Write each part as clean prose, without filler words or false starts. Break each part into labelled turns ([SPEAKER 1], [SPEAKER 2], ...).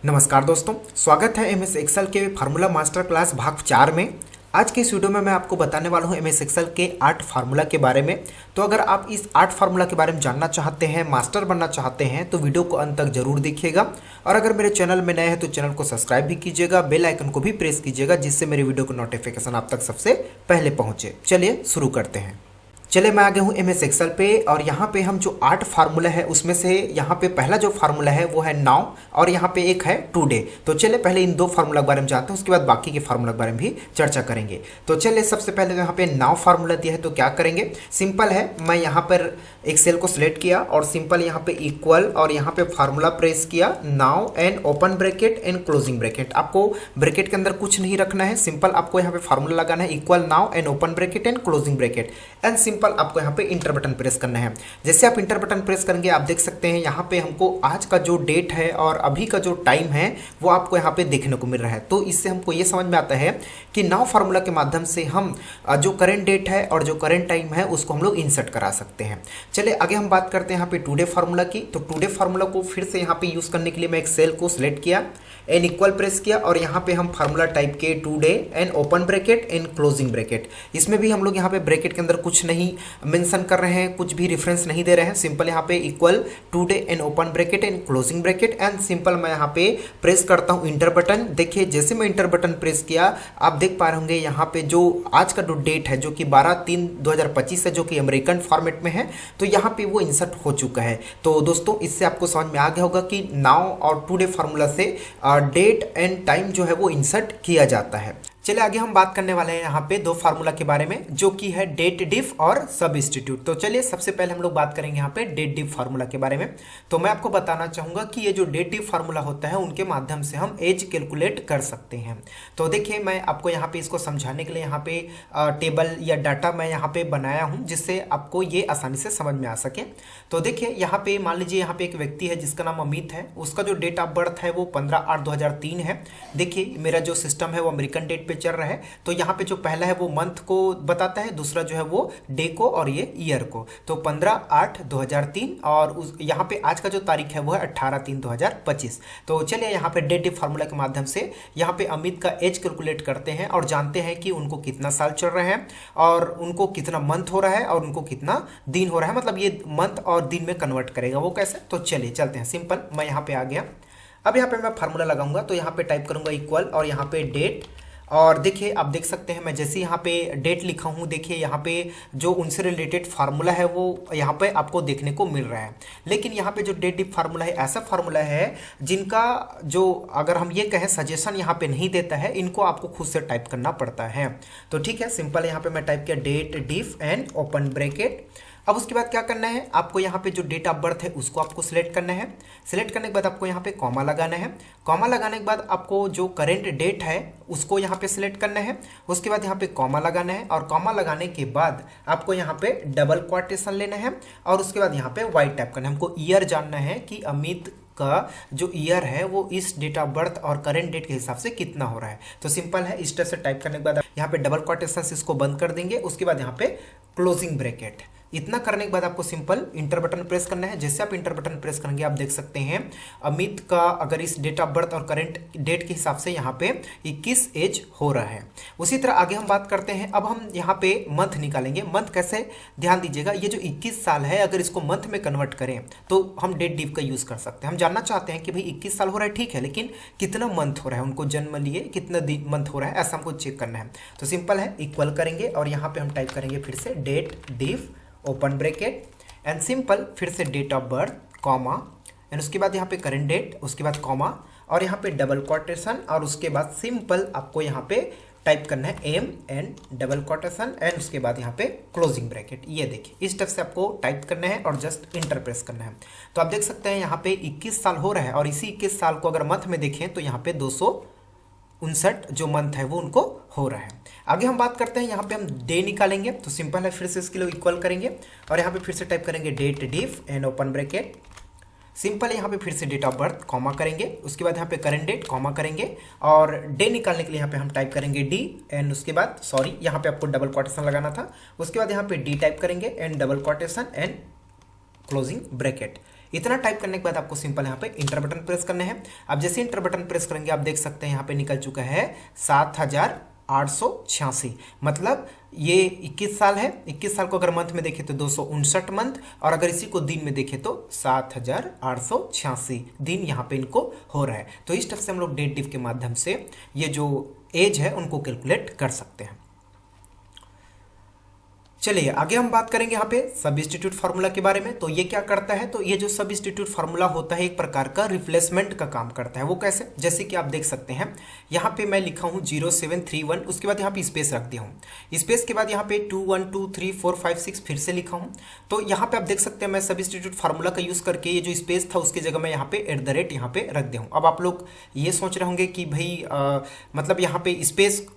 [SPEAKER 1] नमस्कार दोस्तों, स्वागत है एमएस एक्सेल के फार्मूला मास्टर क्लास भाग 4 में। आज के इस वीडियो में मैं आपको बताने वाला हूं एमएस एक्सेल के 8 फार्मूला के बारे में। तो अगर आप इस 8 फार्मूला के बारे में जानना चाहते हैं, मास्टर बनना चाहते हैं, तो वीडियो को अंत तक जरूर देखिएगा। और अगर मेरे चैनल में नए हैं तो चैनल को सब्सक्राइब भी कीजिएगा, बेल आइकन को भी प्रेस कीजिएगा, जिससे मेरे वीडियो को नोटिफिकेशन आप तक सबसे पहले पहुँचे। चलिए शुरू करते हैं। चले मैं आ गया हूँ एमएस एक्सेल पे और यहाँ पे हम जो 8 फार्मूला है उसमें से यहाँ पे पहला जो फार्मूला है वो है नाउ और यहाँ पे एक है टुडे। तो चले पहले इन 2 फार्मूला के बारे में जानते हैं, उसके बाद बाकी के फार्मूला के बारे में भी चर्चा करेंगे। तो चले सबसे पहले यहाँ पे नाउ फार्मूला दिया है तो क्या करेंगे, सिंपल है। मैं यहाँ पर एक सेल को सिलेक्ट किया और सिंपल यहाँ पे इक्वल और यहाँ पे फार्मूला प्रेस किया, now and open bracket and closing bracket. आपको ब्रैकेट के अंदर कुछ नहीं रखना है, सिंपल आपको यहाँ पे फार्मूला लगाना है, equal now and open bracket and closing bracket and simple आपको यहाँ पे इंटर बटन प्रेस करना है। जैसे आप इंटर बटन प्रेस करेंगे आप देख सकते हैं यहाँ पे हमको आज का जो डेट है और अभी का जो टाइम है वो आपको यहाँ पे देखने को मिल रहा है। तो इससे हमको ये समझ में आता है कि नाउ फार्मूला के माध्यम से हम जो करंट डेट है और जो करंट टाइम है उसको हम लोग इंसर्ट करा सकते हैं। चलिए आगे हम बात करते हैं यहाँ पे टुडे फार्मूला की। तो टुडे फार्मूला को फिर से यहाँ पे यूज करने के लिए मैं एक सेल को सिलेक्ट किया एंड इक्वल प्रेस किया और यहाँ पे हम फार्मूला टाइप किए today and open bracket and closing bracket. इसमें भी हम लोग यहाँ पे ब्रैकेट के अंदर कुछ नहीं मेंशन कर रहे हैं, कुछ भी रेफरेंस नहीं दे रहे हैं, सिंपल यहाँ पे equal today and open bracket and closing bracket and simple मैं यहाँ पे प्रेस करता हूँ इंटर बटन। देखिए जैसे मैं इंटर बटन प्रेस किया आप देख पा रहे होंगे यहाँ पे जो आज का जो डेट है जो कि 12/3/2025 है, जो कि अमेरिकन फॉर्मेट में है, तो यहाँ पे वो इंसर्ट हो चुका है। तो दोस्तों इससे आपको समझ में आ गया होगा कि नाउ और टुडे फार्मूला से डेट एंड टाइम जो है वो इंसर्ट किया जाता है। चलिए आगे हम बात करने वाले हैं यहाँ पे 2 फार्मूला के बारे में जो कि है डेट डिफ और सब्स्टिट्यूट। तो चलिए सबसे पहले हम लोग बात करेंगे यहाँ पे डेट डिफ फार्मूला के बारे में। तो मैं आपको बताना चाहूंगा कि ये जो डेट डिफ फार्मूला होता है उनके माध्यम से हम एज कैलकुलेट कर सकते हैं। तो देखिए मैं आपको यहाँ पे इसको समझाने के लिए यहाँ पे टेबल या डाटा मैं यहाँ पे बनाया हूँ जिससे आपको ये आसानी से समझ में आ सके। तो देखिए यहाँ पे मान लीजिए यहाँ पे एक व्यक्ति है जिसका नाम अमित है, उसका जो डेट ऑफ बर्थ है वो 15/8/2003 है। देखिए मेरा जो सिस्टम है वो अमेरिकन डेट चल रहा है। तो यहाँ पे जो पहला है वो मंथ को बताता है, दूसरा जो है वो डे को और ये ईयर को। तो 15/8/2003 और यहाँ पे आज का जो तारीख है वो है 18/3/2025। तो चलिए यहाँ पे डेट डिफ फार्मूला के माध्यम से यहाँ पे अमित का एज कैलकुलेट करते हैं और जानते हैं कि उनको कितना साल चल रहा है और उनको कितना मंथ हो रहा है और उनको कितना दिन हो रहा है, मतलब ये मंथ और दिन में कन्वर्ट करेगा। वो कैसे, तो चलिए चलते हैं। सिंपल मैं यहाँ पे आ गया, अब यहाँ पे मैं फार्मूला लगाऊंगा तो यहाँ पे टाइप करूंगा इक्वल और यहाँ पे डेट और देखिए आप देख सकते हैं मैं जैसे यहाँ पे डेट लिखा हूँ, देखिए यहाँ पे जो उनसे रिलेटेड फार्मूला है वो यहाँ पे आपको देखने को मिल रहा है। लेकिन यहाँ पे जो डेट डिफ फार्मूला है ऐसा फार्मूला है जिनका जो अगर हम ये कहें सजेशन यहाँ पे नहीं देता है, इनको आपको खुद से टाइप करना पड़ता है। तो ठीक है, सिंपल यहाँ पे मैं टाइप किया datedif and open bracket. अब उसके बाद क्या करना है, आपको यहाँ पे जो डेट ऑफ बर्थ है उसको आपको सिलेक्ट करना है। सिलेक्ट करने के बाद आपको यहाँ पे कॉमा लगाना है। कॉमा लगाने के बाद आपको जो करेंट डेट है उसको यहाँ पे सिलेक्ट करना है। उसके बाद यहाँ पे कॉमा लगाना है और कॉमा लगाने के बाद आपको यहाँ पे डबल क्वोटेशन लेना है और उसके बाद यहाँ पे वाइट टाइप करना है। हमको ईयर जानना है कि अमित का जो ईयर है वो इस डेट ऑफ बर्थ और करेंट डेट के हिसाब से कितना हो रहा है। तो सिंपल है, इस तरह से टाइप करने के बाद यहाँ पे डबल क्वोटेशन इसको बंद कर देंगे। उसके बाद यहाँ पे क्लोजिंग ब्रैकेट। इतना करने के बाद आपको सिंपल इंटर बटन प्रेस करना है। जैसे आप इंटर बटन प्रेस करेंगे आप देख सकते हैं अमित का अगर इस डेट ऑफ बर्थ और करंट डेट के हिसाब से यहाँ पे 21 एज हो रहा है। उसी तरह आगे हम बात करते हैं, अब हम यहाँ पे मंथ निकालेंगे। मंथ कैसे, ध्यान दीजिएगा, ये जो 21 साल है अगर इसको मंथ में कन्वर्ट करें तो हम डेट डिफ का यूज कर सकते हैं। हम जानना चाहते हैं कि भाई 21 साल हो रहा है, ठीक है, लेकिन कितना मंथ हो रहा है, उनको जन्म लिए कितना दिन मंथ हो रहा है, ऐसा हमको चेक करना है। तो सिंपल है, इक्वल करेंगे और यहाँ पे हम टाइप करेंगे फिर से datedif open bracket and simple फिर से date of birth comma and उसके बाद यहाँ पे करंट डेट, उसके बाद कॉमा और यहाँ पे डबल क्वोटेशन और उसके बाद सिंपल आपको यहाँ पे टाइप करना है M and double quotation and उसके बाद यहाँ पे क्लोजिंग ब्रैकेट। ये देखिए इस तरह से आपको टाइप करना है और जस्ट इंटर प्रेस करना है। तो आप देख सकते हैं यहाँ पे 21 साल हो रहा है और इसी 21 साल को अगर मंथ में देखें तो यहाँ पे 259 जो मंथ है वो उनको हो रहा है। आगे हम बात करते हैं, यहाँ पे हम डे निकालेंगे। तो सिंपल है, फिर से इसके लिए इक्वल करेंगे और यहाँ पे फिर से टाइप करेंगे datedif and open bracket. Simple है, यहाँ पे फिर से डेट ऑफ बर्थ कॉमा करेंगे, उसके बाद यहाँ पे करंट डेट कॉमा करेंगे और डे निकालने के लिए यहाँ पे हम टाइप करेंगे डी एंड उसके बाद सॉरी यहाँ पे आपको डबल क्वोटेशन लगाना था। उसके बाद यहाँ पे डी टाइप करेंगे and double quotation and closing bracket. इतना टाइप करने के बाद आपको सिंपल यहाँ पे इंटर बटन प्रेस करना है। अब जैसे इंटर बटन प्रेस करेंगे आप देख सकते हैं यहाँ पे निकल चुका है 7,886। मतलब ये 21 साल है। 21 साल को अगर मंथ में देखें तो 259 मंथ, और अगर इसी को दिन में देखें तो 7,886 दिन यहाँ पे इनको हो रहा है। तो इस तरह से हम लोग डेट डिव के माध्यम से ये जो एज है उनको कैलकुलेट कर सकते हैं। चलिए आगे हम बात करेंगे यहाँ पे सब्स्टिट्यूट फार्मूला के बारे में। तो ये क्या करता है, तो ये जो सब्स्टिट्यूट फार्मूला होता है एक प्रकार का रिप्लेसमेंट का काम करता है। वो कैसे, जैसे कि आप देख सकते हैं यहाँ पे मैं लिखा हूँ 0731, उसके बाद यहाँ पे स्पेस रख दिया हूँ। स्पेस के बाद यहाँ पे 2 1 2 3 4 5 6 फिर से लिखा हूँ। तो यहाँ पे आप देख सकते हैं मैं सब्स्टिट्यूट फार्मूला का यूज़ करके ये जो स्पेस था उसकी जगह मैं यहाँ पे @ यहाँ पे रख दिया हूँ। अब आप लोग ये सोच रहे होंगे कि भाई मतलब यहाँ पे स्पेस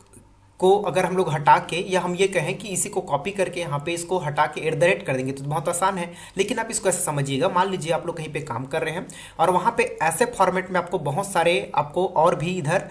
[SPEAKER 1] को अगर हम लोग हटा के, या हम ये कहें कि इसी को कॉपी करके यहाँ पे इसको हटा के @ कर देंगे तो बहुत आसान है। लेकिन आप इसको ऐसे समझिएगा, मान लीजिए आप लोग कहीं पे काम कर रहे हैं और वहाँ पे ऐसे फॉर्मेट में आपको बहुत सारे आपको और भी इधर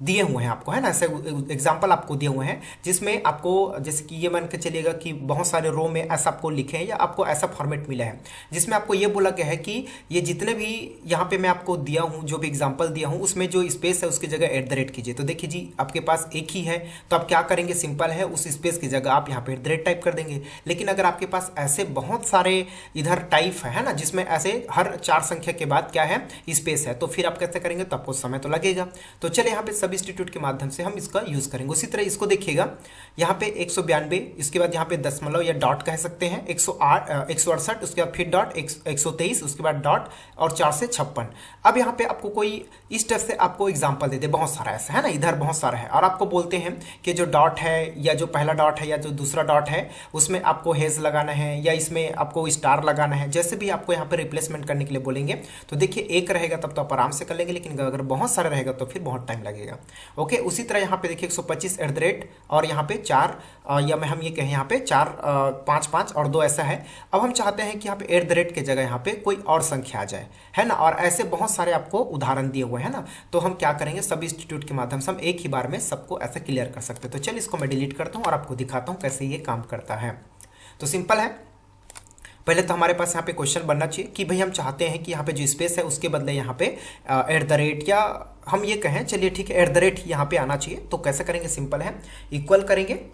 [SPEAKER 1] दिए हुए हैं आपको, है ना, ऐसे एग्जाम्पल आपको दिए हुए हैं जिसमें आपको जैसे कि ये मान के चलिएगा कि बहुत सारे रो में ऐसा आपको लिखे हैं या आपको ऐसा फॉर्मेट मिला है जिसमें आपको ये बोला गया है कि ये जितने भी यहाँ पे मैं आपको दिया हूँ, जो भी एग्जाम्पल दिया हूँ, उसमें जो स्पेस है उसकी जगह @ कीजिए। तो देखिए जी आपके पास एक ही है तो आप क्या करेंगे, सिंपल है, उस स्पेस की जगह आप यहाँ पे @ टाइप कर देंगे। लेकिन अगर आपके पास ऐसे बहुत सारे इधर टाइप है ना, जिसमें ऐसे हर 4 संख्या के बाद क्या है स्पेस है, तो फिर आप कैसे करेंगे, तो आपको समय तो लगेगा। तो चलिए यहाँ पे सब्स्टिट्यूट के माध्यम से हम इसका यूज करेंगे। उसी तरह इसको देखिएगा यहाँ पे 192, इसके बाद यहाँ पे दशमलव या डॉट कह सकते हैं, 168, उसके बाद फिर डॉट 123, उसके बाद डॉट और 4 से 56। अब यहाँ पे आपको कोई इस तरह से आपको एग्जाम्पल दे दे, बहुत सारा ऐसा है ना, इधर बहुत सारा है, और आपको बोलते हैं कि जो डॉट है या जो पहला डॉट है या जो दूसरा डॉट है उसमें आपको हेज लगाना है या इसमें आपको स्टार लगाना है, जैसे भी आपको यहाँ पे रिप्लेसमेंट करने के लिए बोलेंगे। तो देखिए एक रहेगा तब तो आप आराम से कर लेंगे, लेकिन अगर बहुत सारा रहेगा तो फिर बहुत टाइम लगेगा। ओके, उसी तरह यहाँ पे देखिए 125 @ और यहाँ पे 4 या मैं हम ये कहें यहाँ पे 4 5 5 और 2 ऐसा है। अब हम चाहते हैं कि यहाँ पे @ के जगह यहाँ पे कोई और संख्या आ जाए, है ना, और ऐसे बहुत सारे आपको उदाहरण दिए हुए हैं ना। तो हम क्या करेंगे, सब्स्टिट्यूट के माध्यम से हम एक ही बार में सबको ऐसे क्लियर कर सकते हैं। तो चलिए इसको मैं डिलीट करता हूँ और आपको दिखाता हूँ कैसे ये काम करता है। तो सिंपल है, पहले तो हमारे पास यहाँ पे क्वेश्चन बनना चाहिए कि भाई हम चाहते हैं कि यहाँ पे जो स्पेस है उसके बदले यहाँ पे @ या हम ये कहें, चलिए ठीक है @ यहाँ पे आना चाहिए। तो कैसे करेंगे, सिंपल है, इक्वल करेंगे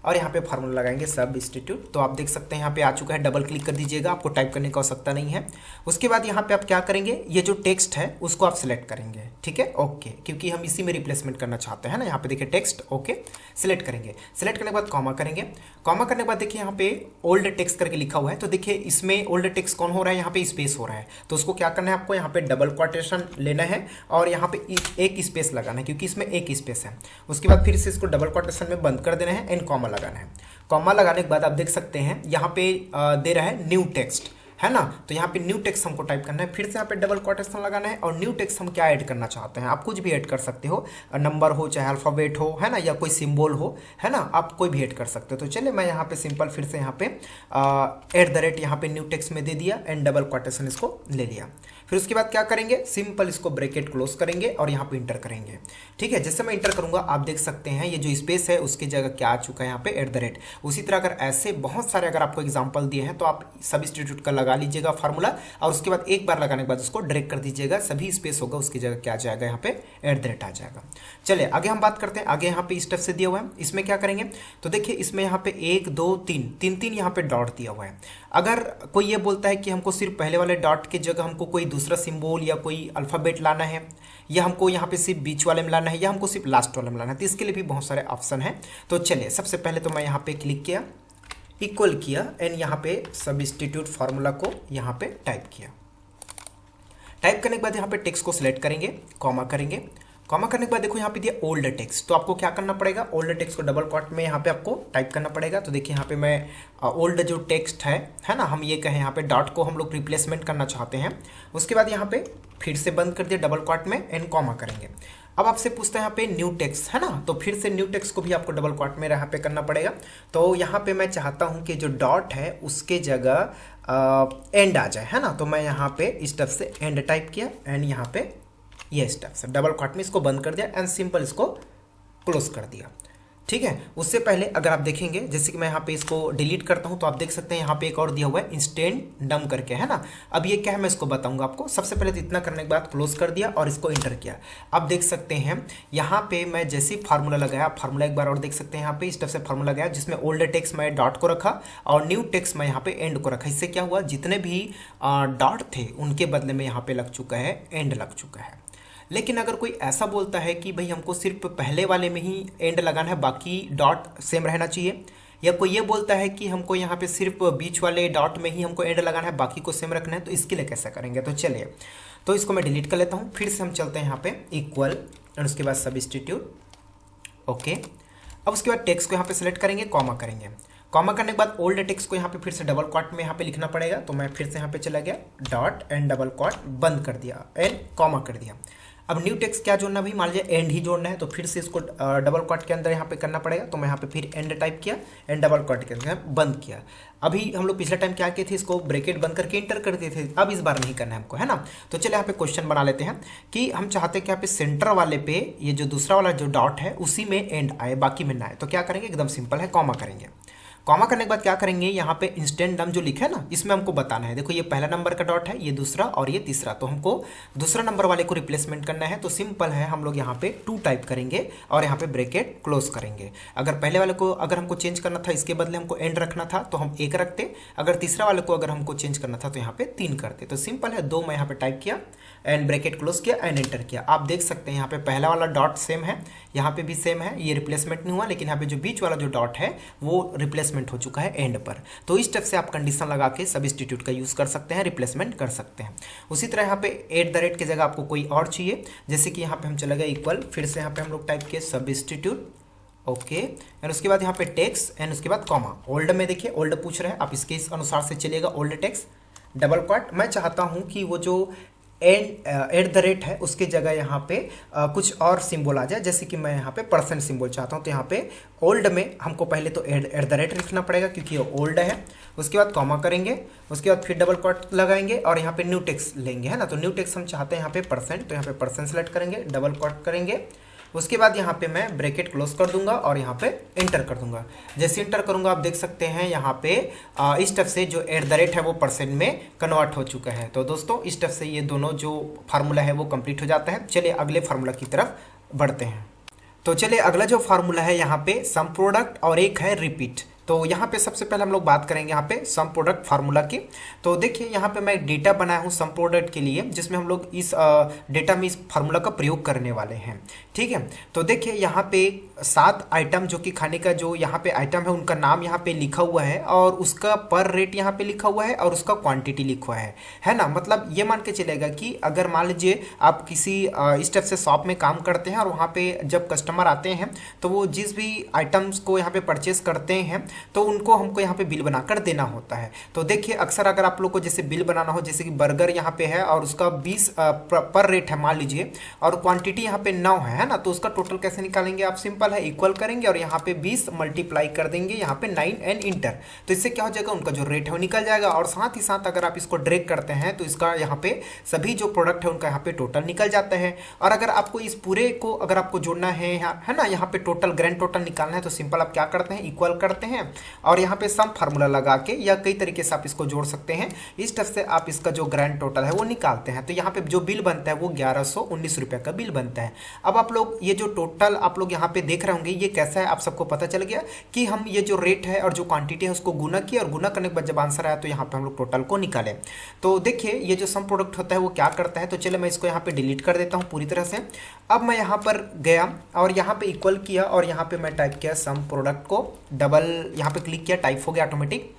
[SPEAKER 1] और यहाँ पे फार्मूला लगाएंगे सब्स्टिट्यूट। तो आप देख सकते हैं यहाँ पे आ चुका है, डबल क्लिक कर दीजिएगा, आपको टाइप करने की आवश्यकता नहीं है। उसके बाद यहाँ पे आप क्या करेंगे, ये जो टेक्स्ट है उसको आप सिलेक्ट करेंगे, ठीक है, ओके, क्योंकि हम इसी में रिप्लेसमेंट करना चाहते हैं ना। यहाँ पे देखिए टेक्स्ट, ओके, सिलेक्ट करेंगे। सिलेक्ट करने के बाद कॉमा करेंगे। कॉमा करने के बाद देखिए यहाँ पे ओल्ड टेक्स्ट करके लिखा हुआ है। तो देखिए इसमें ओल्ड टेक्स्ट कौन हो रहा है, यहाँ पे स्पेस हो रहा है। तो उसको क्या करना है, आपको यहाँ पे डबल क्वोटेशन लेना है और यहाँ पे एक स्पेस लगाना है, क्योंकि इसमें एक स्पेस है। उसके बाद फिर से इसको डबल क्वोटेशन में बंद कर देना है एंड कॉमा लगाना है। कॉमा लगाने के बाद आप देख सकते हैं यहाँ पे दे रहा है न्यू टेक्स्ट, है ना। तो यहाँ पे न्यू टेक्स्ट हमको टाइप करना है, फिर से यहाँ पे डबल क्वोटेशन लगाना है और न्यू टेक्स्ट हम क्या ऐड करना चाहते हैं, आप कुछ भी ऐड कर सकते हो, नंबर हो चाहे अल्फ़ाबेट हो, है ना, या कोई सिंबल हो, है ना, आप कोई भी ऐड कर सकते हो। तो चलिए मैं यहाँ पे सिंपल फिर से यहाँ पे @ यहाँ पे न्यू टेक्स्ट में दे दिया एंड डबल क्वोटेशन इसको ले लिया। फिर उसके बाद क्या करेंगे, सिंपल इसको ब्रैकेट क्लोज करेंगे और यहाँ पे इंटर करेंगे, ठीक है। जैसे मैं इंटर करूंगा आप देख सकते हैं ये जो स्पेस है उसकी जगह क्या आ चुका है, यहाँ पे @ उसी तरह अगर ऐसे बहुत सारे अगर आपको एग्जांपल दिए हैं तो आप सब्स्टिट्यूट का लगा लीजिएगा फार्मूला और उसके बाद एक बार लगाने के बाद उसको ड्रैग कर दीजिएगा, सभी स्पेस होगा उसकी जगह क्या आ जाएगा, यहाँ पे @ आ जाएगा। चलिए आगे हम बात करते हैं। आगे यहाँ पे स्टेप से दिया हुआ है, इसमें क्या करेंगे, तो देखिए इसमें यहाँ पे 1 2 3 यहाँ पे डॉट दिया हुआ है। अगर कोई ये बोलता है कि हमको सिर्फ पहले वाले डॉट की जगह हमको कोई दूसरा सिंबल या कोई अल्फ़ाबेट लाना है, या हमको यहाँ पे सिर्फ बीच वाले में लाना है, या हमको सिर्फ लास्ट वाले में लाना है, तो इसके लिए भी बहुत सारे ऑप्शन हैं। तो चलिए सबसे पहले तो मैं यहाँ पे क्लिक किया, इक्वल किया एंड यहाँ पे सब्स्टिट्यूट फार्मूला को यहाँ पे टाइप किया। टाइप करने के बाद यहाँ पे टेक्स्ट को सिलेक्ट करेंगे, कॉमा करेंगे। कॉमा करने के बाद देखो यहाँ पे दिया ओल्ड टेक्स्ट, तो आपको क्या करना पड़ेगा, ओल्ड टेक्स्ट को डबल क्वोट में यहाँ पे आपको टाइप करना पड़ेगा। तो देखिए यहाँ पे मैं ओल्ड जो टेक्स्ट है ना, हम ये कहें यहाँ पे डॉट को हम लोग रिप्लेसमेंट करना चाहते हैं। उसके बाद यहाँ पे फिर से बंद कर दिया डबल क्वोट में एंड कॉमा करेंगे। अब आपसे पूछता है यहाँ पे न्यू टेक्स्ट, है ना, तो फिर से न्यू टेक्स्ट को भी आपको डबल क्वोट में यहाँ पे करना पड़ेगा। तो यहाँ पे मैं चाहता हूँ कि जो डॉट है उसके जगह एंड आ जाए, है ना, तो मैं यहाँ पे इस तरफ से एंड टाइप किया एंड यहाँ पे ये स्टेप से डबल क्वोट में इसको बंद कर दिया एंड सिंपल इसको क्लोज कर दिया। ठीक है। उससे पहले अगर आप देखेंगे, जैसे कि मैं यहाँ पे इसको डिलीट करता हूँ तो आप देख सकते हैं यहाँ पे एक और दिया हुआ है इंस्टेंडम करके, है ना। अब ये क्या है मैं इसको बताऊंगा आपको। सबसे पहले तो इतना करने के बाद क्लोज कर दिया और इसको इंटर किया। अब देख सकते हैं यहाँ पे मैं जैसे फार्मूला लगाया, फार्मूला एक बार और देख सकते हैं यहाँ पे इस तरह से फार्मूला लगाया, जिसमें ओल्ड टेक्स्ट मैं डॉट को रखा और न्यू टेक्स्ट मैं यहाँ पे एंड को रखा। इससे क्या हुआ, जितने भी डॉट थे उनके बदले में यहाँ पे लग चुका है एंड लग चुका है। लेकिन अगर कोई ऐसा बोलता है कि भाई हमको सिर्फ पहले वाले में ही एंड लगाना है, बाकी डॉट सेम रहना चाहिए, या कोई ये बोलता है कि हमको यहाँ पे सिर्फ बीच वाले डॉट में ही हमको एंड लगाना है, बाकी को सेम रखना है, तो इसके लिए कैसा करेंगे। तो चलिए, तो इसको मैं डिलीट कर लेता हूँ। फिर से हम चलते हैं यहाँ पे इक्वल और उसके बाद सब्स्टिट्यूट। ओके, अब उसके बाद टेक्स्ट को यहाँ पे सिलेक्ट करेंगे, कॉमा करेंगे। कॉमा करने के बाद ओल्ड टेक्स्ट को यहाँ पे फिर से डबल क्वाट में यहाँ पे लिखना पड़ेगा। तो मैं फिर से यहाँ पे चला गया, डॉट एंड डबल क्वाट बंद कर दिया एंड कॉमा कर दिया। अब न्यू टेक्स्ट क्या जोड़ना भाई, मान लीजिए एंड ही जोड़ना है, तो फिर से इसको डबल क्वाट के अंदर यहाँ पे करना पड़ेगा। तो मैं यहाँ पे फिर एंड टाइप किया एंड डबल क्वाट के अंदर बंद किया। अभी हम लोग पिछले टाइम क्या किए थे, इसको ब्रैकेट बंद करके इंटर कर दिए थे, अब इस बार नहीं करना है हमको, है ना। तो चलिए यहाँ पे क्वेश्चन बना लेते हैं कि हम चाहते हैं कि यहाँ पे सेंटर वाले पे ये जो दूसरा वाला जो डॉट है उसी में एंड आए, बाकी में ना आए। तो क्या करेंगे, एकदम सिंपल है, कॉमा करेंगे। कॉमा करने के बाद क्या करेंगे, यहाँ पे इंस्टेंडम जो लिखा है ना, इसमें हमको बताना है, देखो ये पहला नंबर का डॉट है, ये दूसरा और ये तीसरा, तो हमको दूसरा नंबर वाले को रिप्लेसमेंट करना है। तो सिंपल है, हम लोग यहाँ पे 2 टाइप करेंगे और यहाँ पे ब्रैकेट क्लोज करेंगे। अगर पहले वाले को अगर हमको चेंज करना था, इसके बदले हमको एंड रखना था तो हम 1 रखते, अगर तीसरा वाले को अगर हमको चेंज करना था तो यहाँ पे 3 करते। तो सिंपल है, 2 मैं यहाँ पे टाइप किया एंड ब्रैकेट क्लोज किया एंड एंटर किया। आप देख सकते हैं यहाँ पे पहला वाला डॉट सेम है, यहाँ पे भी सेम है, ये रिप्लेसमेंट नहीं हुआ, लेकिन यहाँ पे जो बीच वाला जो डॉट है वो रिप्लेसमेंट हो चुका है एंड पर। तो इस स्टेप से आप कंडीशन लगा के सब्स्टिट्यूट का यूज़ कर सकते हैं, रिप्लेसमेंट कर सकते हैं। उसी तरह यहाँ पे एट द रेट की जगह आपको कोई और चाहिए, जैसे कि यहाँ पे हम चले गए इक्वल, फिर से यहाँ पे हम लोग टाइप किए सब्स्टिट्यूट। ओके, एंड उसके बाद यहाँ पे टेक्स्ट एंड उसके बाद कॉमा। ओल्ड में देखिए, ओल्ड पूछ रहे हैं, आप इसके इस अनुसार से चलिएगा। ओल्ड टेक्स्ट डबल क्वाट, मैं चाहता हूँ कि वो जो एट द रेट है उसके जगह यहाँ पे कुछ और सिंबल आ जाए, जैसे कि मैं यहाँ पे परसेंट सिंबल चाहता हूँ। तो यहाँ पे ओल्ड में हमको पहले तो एट द रेट लिखना पड़ेगा क्योंकि ये ओल्ड है। उसके बाद कॉमा करेंगे, उसके बाद फिर डबल क्वाट लगाएंगे और यहाँ पे न्यू टेक्स्ट लेंगे, है ना। तो न्यू टेक्स्ट हम चाहते हैं यहाँ पे परसेंट, तो यहाँ पे परसेंट सेलेक्ट करेंगे, डबल क्वाट करेंगे। उसके बाद यहाँ पे मैं ब्रैकेट क्लोज कर दूंगा और यहाँ पे एंटर कर दूंगा। जैसे एंटर करूंगा आप देख सकते हैं यहाँ पे इस स्टेप से जो एट द रेट है वो परसेंट में कन्वर्ट हो चुका है। तो दोस्तों इस स्टेप से ये दोनों जो फार्मूला है वो कंप्लीट हो जाता है। चलिए अगले फार्मूला की तरफ बढ़ते हैं। तो चलिए अगला जो फार्मूला है यहाँ पे सम प्रोडक्ट और एक है रिपीट। तो यहाँ पे सबसे पहले हम लोग बात करेंगे यहाँ पे सम प्रोडक्ट फार्मूला की। तो देखिए यहाँ पे मैं डेटा बनाया हूँ सम प्रोडक्ट के लिए, जिसमें हम लोग इस डेटा में इस फार्मूला का प्रयोग करने वाले हैं। ठीक है, तो देखिए यहाँ पे 7 आइटम जो कि खाने का जो यहाँ पे आइटम है उनका नाम यहाँ पे लिखा हुआ है और उसका पर रेट यहाँ पे लिखा हुआ है और उसका क्वांटिटी लिखा हुआ है ना। मतलब ये मान के चलेगा कि अगर मान लीजिए आप किसी इस टाइप से शॉप में काम करते हैं और वहाँ पे जब कस्टमर आते हैं तो वो जिस भी आइटम्स को यहाँ पे परचेस करते हैं तो उनको हमको यहाँ पे बिल बनाकर देना होता है। तो देखिए अक्सर अगर आप लोग को जैसे बिल बनाना हो, जैसे कि बर्गर यहाँ पे है और उसका 20 पर रेट है मान लीजिए और क्वांटिटी यहाँ पे 9 है ना, तो उसका टोटल कैसे निकालेंगे आप, सिंपल है इक्वल करेंगे और यहाँ पे 20 मल्टीप्लाई कर देंगे यहाँ पे 9 एंड इंटर। तो इससे क्या हो जाएगा, उनका जो रेट है वो निकल जाएगा। और साथ ही साथ अगर आप इसको ड्रैग करते हैं तो इसका यहाँ पे सभी जो प्रोडक्ट है उनका यहाँ पे टोटल निकल जाता है। और अगर आपको इस पूरे को अगर आपको जोड़ना है ना, यहाँ पे टोटल ग्रैंड टोटल निकालना है तो सिंपल आप क्या करते हैं, इक्वल करते हैं और यहाँ पे सम फार्मूला लगा के या कई तरीके से आप इसको जोड़ सकते हैं। इस तरह से आप इसका जो ग्रैंड टोटल है वो निकालते हैं। तो यहाँ पे जो बिल बनता है वो 1119 रुपये का बिल बनता है। अब आप लोग ये जो टोटल आप लोग यहाँ पे देख रहे होंगे ये कैसा है, आप सबको पता चल गया कि हम ये जो रेट है और जो क्वांटिटी है उसको गुना किया और गुना करने के बाद जब आंसर आया तो यहाँ पे हम लोग टोटल को निकालें। तो देखिए ये जो सम प्रोडक्ट होता है वो क्या करता है, तो चलो मैं इसको यहाँ पे डिलीट कर देता हूँ पूरी तरह से। अब मैं यहाँ पर गया और यहाँ पे इक्वल किया और यहाँ पे मैं टाइप किया सम प्रोडक्ट को, डबल यहाँ पे क्लिक किया, टाइप हो गया ऑटोमेटिक।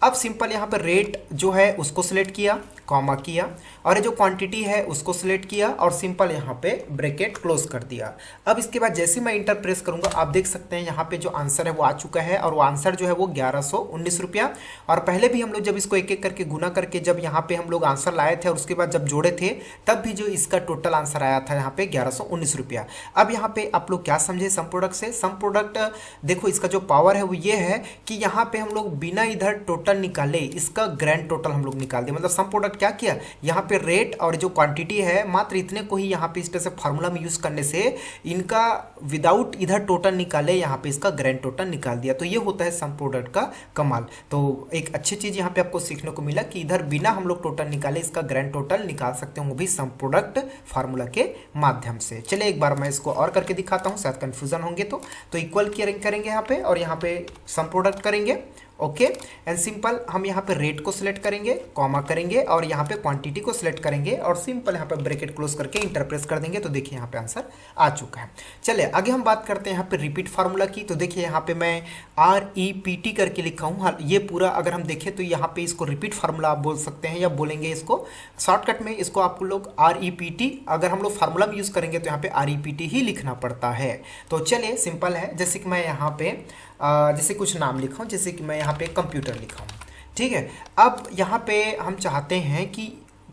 [SPEAKER 1] अब सिंपल यहाँ पर रेट जो है उसको सिलेक्ट किया, कॉमा किया और ये जो क्वांटिटी है उसको सिलेक्ट किया और सिंपल यहाँ पे ब्रैकेट क्लोज कर दिया। अब इसके बाद जैसे मैं इंटर प्रेस करूंगा आप देख सकते हैं यहाँ पे जो आंसर है वो आ चुका है और वो आंसर जो है वो 1119 रुपया। और पहले भी हम लोग जब इसको एक एक करके गुना करके जब यहाँ पे हम लोग आंसर लाए थे और उसके बाद जब जोड़े थे तब भी जो इसका टोटल आंसर आया था यहाँ पे 1119 रुपया। अब यहाँ पे आप लोग क्या समझे सम प्रोडक्ट से, सम प्रोडक्ट देखो इसका जो पावर है वो ये है कि यहाँ पे हम लोग बिना इधर टोटल टोटल निकाले, इसका ग्रैंड टोटल हम लोग निकाल दिया। मतलब सम प्रोडक्ट क्या किया, यहाँ पे रेट और जो क्वांटिटी है मात्र इतने को ही यहाँ पे इस तरह से फार्मूला में यूज करने से इनका विदाउट इधर टोटल निकाले यहाँ पे इसका ग्रैंड टोटल निकाल दिया। तो ये होता है सम प्रोडक्ट का कमाल। तो एक अच्छी चीज यहाँ पे आपको सीखने को मिला कि इधर बिना हम लोग टोटल निकाले इसका ग्रैंड टोटल निकाल सकते हैं, वो भी सम प्रोडक्ट फार्मूला के माध्यम से। चलिए एक बार मैं इसको और करके दिखाता हूँ, शायद कंफ्यूजन होंगे। तो इक्वल करेंगे यहाँ पे और यहाँ पे सम प्रोडक्ट करेंगे। ओके एंड सिंपल हम यहाँ पे रेट को सिलेक्ट करेंगे, कॉमा करेंगे और यहाँ पे क्वांटिटी को सिलेक्ट करेंगे और सिंपल यहाँ पे ब्रैकेट क्लोज करके इंटर प्रेस कर देंगे। तो देखिए यहाँ पे आंसर आ चुका है। चलिए आगे हम बात करते हैं यहाँ पे रिपीट फार्मूला की। तो देखिए यहाँ पे मैं REPT करके लिखा हूँ। ये पूरा अगर हम देखें तो यहाँ पे इसको रिपीट फार्मूला आप बोल सकते हैं या बोलेंगे इसको शॉर्टकट में, इसको आप लोग REPT, अगर हम लोग फार्मूला भी यूज करेंगे तो यहाँ पे REPT ही लिखना पड़ता है। तो चलिए सिंपल है, जैसे कि मैं यहाँ पे जैसे कुछ नाम लिखा हूँ, जैसे कि मैं यहाँ पे कंप्यूटर लिखा हूँ, ठीक है। अब यहाँ पे हम चाहते हैं कि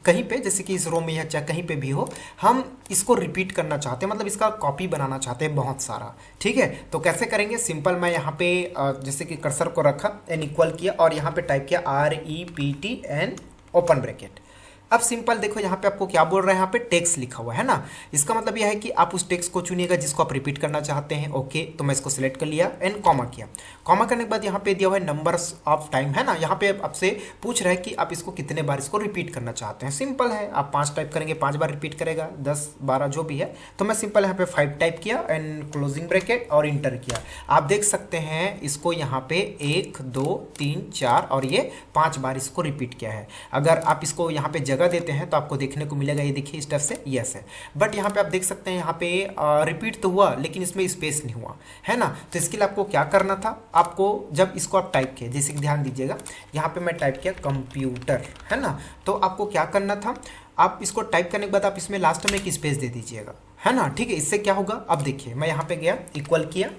[SPEAKER 1] कहीं पे जैसे कि इस रो में या चाहे कहीं पे भी हो, हम इसको रिपीट करना चाहते हैं, मतलब इसका कॉपी बनाना चाहते हैं बहुत सारा, ठीक है। तो कैसे करेंगे, सिंपल मैं यहाँ पे जैसे कि कर्सर को रखा एंड इक्वल किया और यहाँ पे टाइप किया REPT एंड ओपन ब्रैकेट। अब सिंपल देखो यहाँ पे आपको क्या बोल रहा है, यहाँ पे टेक्स्ट लिखा हुआ है ना। इसका मतलब यह है कि आप उस टेक्स्ट को चुनिएगा जिसको आप रिपीट करना चाहते हैं। ओके तो मैं इसको सिलेक्ट कर लिया एंड कॉमा किया। कॉमा करने के बाद यहाँ पे दिया हुआ है नंबर्स ऑफ टाइम, है ना। यहाँ पे आपसे पूछ रहा है कि आप इसको कितने बार इसको रिपीट करना चाहते हैं। सिंपल है, आप 5 टाइप करेंगे 5 बार रिपीट करेगा, 10 12 जो भी है। तो मैं सिंपल यहाँ पे 5 टाइप किया एंड क्लोजिंग ब्रैकेट और इंटर किया। आप देख सकते हैं इसको यहाँ पे 1 2 3 4 और ये 5 बार इसको रिपीट किया है। अगर आप इसको यहाँ पे जगह देते हैं तो आपको देखने को मिलेगा, ये देखिए इस तरफ से यस है। बट यहाँ पे आप देख सकते हैं यहाँ पे रिपीट तो हुआ लेकिन इसमें स्पेस नहीं हुआ, है ना। तो इसके लिए आपको क्या करना था, आपको जब इसको आप टाइप किए, जैसे कि ध्यान दीजिएगा यहाँ पे मैं टाइप किया कंप्यूटर, है ना। तो आपको क्या करना था, आप इसको टाइप करने के बाद आप इसमें लास्ट में एक स्पेस दे दीजिएगा, है ना, ठीक है। इससे क्या होगा, अब देखिए मैं यहाँ पे गया, इक्वल किया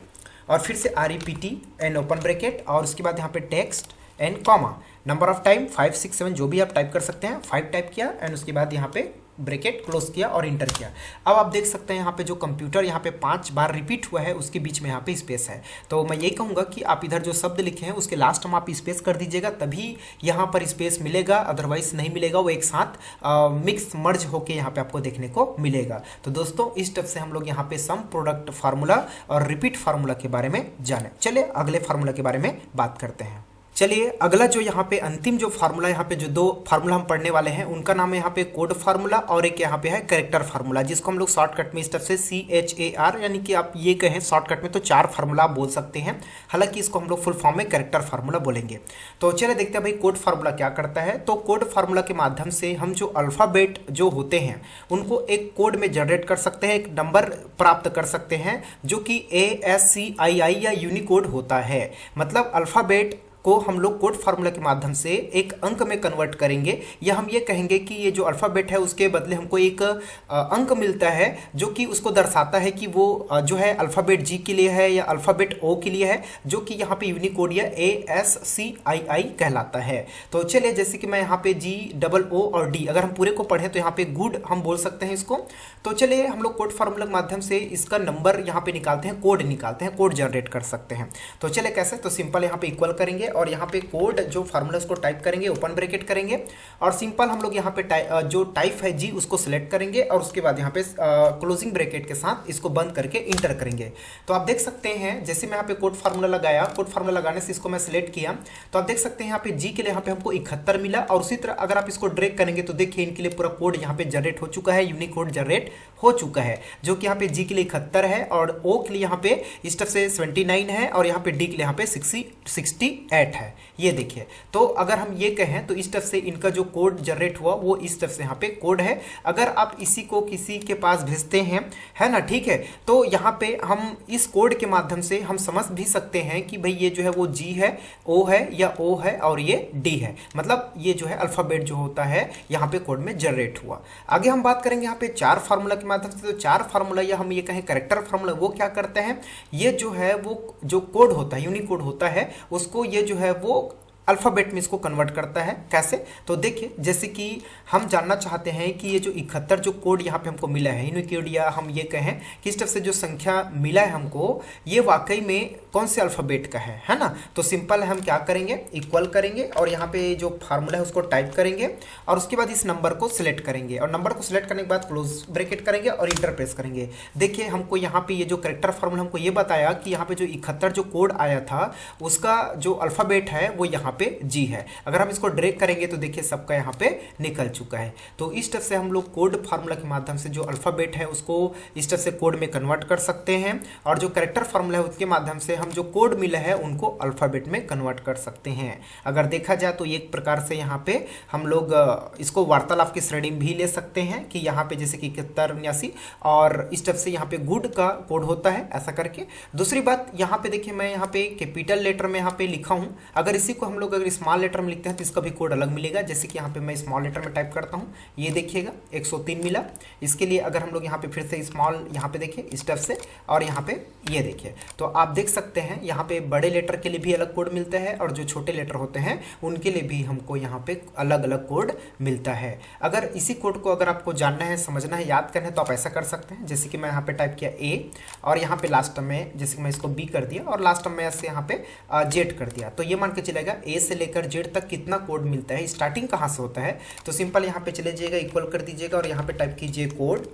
[SPEAKER 1] और फिर से REPT एंड ओपन ब्रैकेट और उसके बाद यहाँ पे text and comma, number of time 5 6 7 जो भी आप टाइप कर सकते हैं, 5 टाइप किया एंड उसके बाद यहाँ पे ब्रैकेट क्लोज किया और इंटर किया। अब आप देख सकते हैं यहाँ पे जो कंप्यूटर यहाँ पे 5 बार रिपीट हुआ है उसके बीच में यहाँ पे स्पेस है। तो मैं ये कहूँगा कि आप इधर जो शब्द लिखे हैं उसके लास्ट में आप स्पेस कर दीजिएगा, तभी यहाँ पर स्पेस मिलेगा, अदरवाइज नहीं मिलेगा। वो एक साथ मिक्स मर्ज होके यहाँ पे आपको देखने को मिलेगा। तो दोस्तों इस स्टेप से हम लोग यहाँ पे सम प्रोडक्ट फार्मूला और रिपीट फार्मूला के बारे में जाने। चलिए अगले फार्मूला के बारे में बात करते हैं। चलिए अगला जो यहाँ पे अंतिम जो फार्मूला, यहाँ पे जो 2 फार्मूला हम पढ़ने वाले हैं उनका नाम है यहाँ पे कोड फार्मूला और एक यहाँ पे है कैरेक्टर फार्मूला, जिसको हम लोग शॉर्टकट में इस तरफ से CHAR, यानी कि आप ये कहें शॉर्टकट में तो 4 फार्मूला आप बोल सकते हैं, हालांकि इसको हम लोग फुल फॉर्म में कैरेक्टर फार्मूला बोलेंगे। तो चलिए देखते हैं भाई कोड फार्मूला क्या करता है। तो कोड फार्मूला के माध्यम से हम जो अल्फ़ाबेट जो होते हैं उनको एक कोड में जनरेट कर सकते हैं, एक नंबर प्राप्त कर सकते हैं जो कि ASCII या यूनिकोड होता है। मतलब अल्फ़ाबेट को हम लोग कोड फार्मूला के माध्यम से एक अंक में कन्वर्ट करेंगे, या हम ये कहेंगे कि ये जो अल्फ़ाबेट है उसके बदले हमको एक अंक मिलता है जो कि उसको दर्शाता है कि वो जो है अल्फ़ाबेट G के लिए है या अल्फ़ाबेट O के लिए है, जो कि यहाँ पे यूनिकोड या ASCII कहलाता है। तो चलिए जैसे कि मैं यहाँ पे GOO और D अगर हम पूरे को पढ़ें तो यहाँ पे गुड हम बोल सकते हैं इसको। तो चलिए हम लोग कोड फार्मूला के माध्यम से इसका नंबर यहाँ पे निकालते हैं, कोड निकालते हैं, कोड जनरेट कर सकते हैं। तो चलिए कैसे, तो सिंपल यहाँ पे इक्वल करेंगे और यहाँ पे कोड जो फार्मूला उसको टाइप करेंगे, ओपन ब्रैकेट करेंगे और सिंपल हम लोग यहाँ पे जो टाइप है G उसको सिलेक्ट करेंगे और उसके बाद यहाँ पे क्लोजिंग ब्रैकेट के साथ इसको बंद करके इंटर करेंगे। तो आप देख सकते हैं जैसे मैं यहाँ पे कोड फार्मूला लगाया, कोड फार्मूला लगाने से इसको मैं सिलेक्ट किया तो आप देख सकते हैं यहाँ पे G के लिए यहाँ पे हमको 71 मिला और उसी तरह अगर आप इसको ड्रैग करेंगे तो देखिए इनके लिए पूरा कोड यहाँ पे जनरेट हो चुका है, यूनिकोड जनरेट हो चुका है, जो कि यहाँ पे G के लिए 71 है और O के लिए यहाँ पे इस तरफ से 79 है और यहाँ पे D के लिए यहाँ पे 68 है। ये देखिए, तो अगर हम ये कहें तो इस तरफ से इनका जो कोड जनरेट हुआ वो इस तरफ से यहाँ पे कोड है। अगर आप इसी को किसी के पास भेजते हैं, है ना, ठीक है, तो यहाँ पे हम इस कोड के माध्यम से हम समझ भी सकते हैं कि भाई ये जो है वो G है, O है या O है और ये D है। मतलब ये जो है अल्फ़ाबेट जो होता है यहाँ पे कोड में जनरेट हुआ। आगे हम बात करेंगे यहाँ पे 4 फार्मूला के माध्यम से। तो 4 फार्मूला या हम ये कहें कैरेक्टर फार्मूला, वो क्या करते हैं, ये जो है वो जो कोड होता है, यूनिकोड होता है, उसको ये जो है वो अल्फ़ाबेट में इसको कन्वर्ट करता है। कैसे? तो देखिए, जैसे कि हम जानना चाहते हैं कि ये जो 71 जो कोड यहाँ पे हमको मिला है, यूनिकोड या हम ये कहें कि इस तरफ से जो संख्या मिला है हमको, ये वाकई में कौन से अल्फ़ाबेट का है ना। तो सिंपल है, हम क्या करेंगे, इक्वल करेंगे और यहाँ पे जो फार्मूला है उसको टाइप करेंगे और उसके बाद इस नंबर को सिलेक्ट करेंगे और नंबर को सिलेक्ट करने के बाद क्लोज ब्रैकेट करेंगे और इंटर प्रेस करेंगे। देखिए, हमको यहाँ पे ये जो करेक्टर फार्मूला हमको ये बताया कि यहाँ पे जो 71 जो कोड आया था उसका जो अल्फ़ाबेट है वो यहाँ पे जी है। अगर हम इसको ड्रैग करेंगे तो देखिए सबका यहाँ पे निकल चुका है। तो इस तरह से हम लोग कोड फार्मूला के माध्यम से जो अल्फ़ाबेट है उसको इस तरह से कोड में कन्वर्ट कर सकते हैं और जो करेक्टर फार्मूला है उसके माध्यम से हम जो कोड मिला है उनको अल्फ़ाबेट में कन्वर्ट कर सकते हैं। अगर देखा जाए तो एक प्रकार से यहाँ पे हम लोग इसको वार्तालाप की श्रेणी भी ले सकते हैं कि यहाँ पे जैसे कि 71 79 और इस तरह से यहाँ पे गुड का कोड होता है, ऐसा करके। दूसरी बात यहाँ पे देखिए, मैं यहाँ पे कैपिटल लेटर में यहाँ पे लिखा हूँ, अगर इसी को हम लोग अगर स्मॉल लेटर में लिखते हैं तो इसका भी कोड अलग मिलेगा। जैसे कि यहाँ पे मैं स्मॉल लेटर में टाइप करता हूँ, ये देखिएगा 103 मिला। इसके लिए अगर हम लोग यहाँ पे फिर से स्मॉल यहाँ पे देखिए इस तरफ से और यहाँ पे ये देखिए, तो आप देख सकते हैं यहाँ पे बड़े लेटर के लिए भी अलग कोड मिलता है और जो छोटे लेटर होते हैं उनके लिए भी हमको यहाँ पे अलग अलग कोड मिलता है। अगर इसी कोड को अगर आपको जानना है, समझना है, याद करना है तो आप ऐसा कर सकते हैं। जैसे कि मैं यहाँ पे टाइप किया ए और यहाँ पे लास्ट में जैसे कि मैं इसको बी कर दिया और लास्ट में ऐसे यहाँ पे जेड कर दिया, तो ये मान के चलेगा ए से लेकर जेड तक कितना कोड मिलता है, स्टार्टिंग कहाँ से होता है। तो सिंपल यहाँ पे चले जाइएगा, इक्वल कर दीजिएगा और यहाँ पे टाइप कीजिए कोड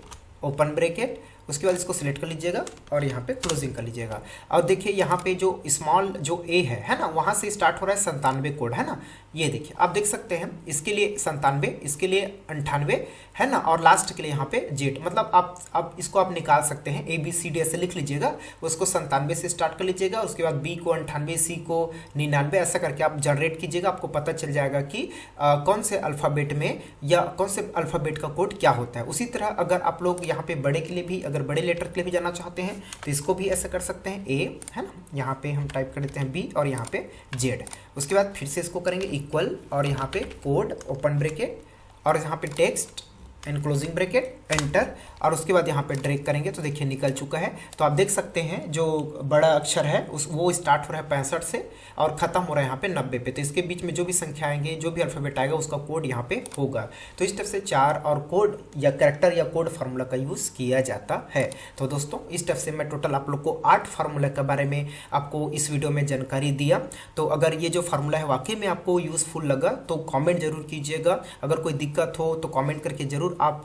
[SPEAKER 1] ओपन ब्रैकेट, उसके बाद इसको सिलेक्ट कर लीजिएगा और यहाँ पे क्लोजिंग कर लीजिएगा। और देखिए यहाँ पे जो स्मॉल जो ए है ना, वहाँ से स्टार्ट हो रहा है 97 कोड, है ना। ये देखिए आप देख सकते हैं, इसके लिए 97, इसके लिए 98 है ना, और लास्ट के लिए यहाँ पे जेड। मतलब आप इसको आप निकाल सकते हैं, ए बी सी डी ऐसे लिख लीजिएगा, उसको 97 से स्टार्ट कर लीजिएगा, उसके बाद बी को 98, सी को 99, ऐसा करके आप जनरेट कीजिएगा। आपको पता चल जाएगा कि कौन से अल्फ़ाबेट में या कौन से अल्फ़ाबेट का कोड क्या होता है। उसी तरह अगर आप लोग यहाँ पे बड़े के लिए भी, अगर बड़े लेटर के लिए भी जानना चाहते हैं तो इसको भी ऐसे कर सकते हैं, ए है ना, यहाँ पे हम टाइप कर देते हैं बी और यहाँ पे जेड। उसके बाद फिर से इसको करेंगे इक्वल और यहाँ पे कोड ओपन ब्रैकेट और यहाँ पे text and closing bracket enter और उसके बाद यहाँ पे ड्रैग करेंगे तो देखिए निकल चुका है। तो आप देख सकते हैं जो बड़ा अक्षर है वो स्टार्ट हो रहा है 65 से और ख़त्म हो रहा है यहाँ पे 90 पे। तो इसके बीच में जो भी संख्या आएंगे, जो भी अल्फ़ाबेट आएगा उसका कोड यहाँ पे होगा। तो इस तरह से 4 और कोड या कैरेक्टर या कोड फार्मूला का यूज़ किया जाता है। तो दोस्तों इस तरह से मैं टोटल आप लोग को 8 फार्मूला के बारे में आपको इस वीडियो में जानकारी दिया। तो अगर ये जो फार्मूला है वाकई में आपको यूज़फुल लगा तो कॉमेंट जरूर कीजिएगा। अगर कोई दिक्कत हो तो कॉमेंट करके ज़रूर आप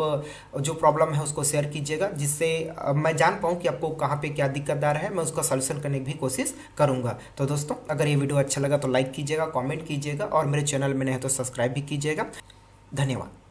[SPEAKER 1] जो प्रॉब्लम है उसको शेयर कीजिएगा, जिससे मैं जान पाऊँ कि आपको कहाँ पे क्या दिक्कत आ रहा है, मैं उसका सलूशन करने की भी कोशिश करूँगा। तो दोस्तों अगर ये वीडियो अच्छा लगा तो लाइक कीजिएगा, कमेंट कीजिएगा और मेरे चैनल में नए हैं तो सब्सक्राइब भी कीजिएगा। धन्यवाद।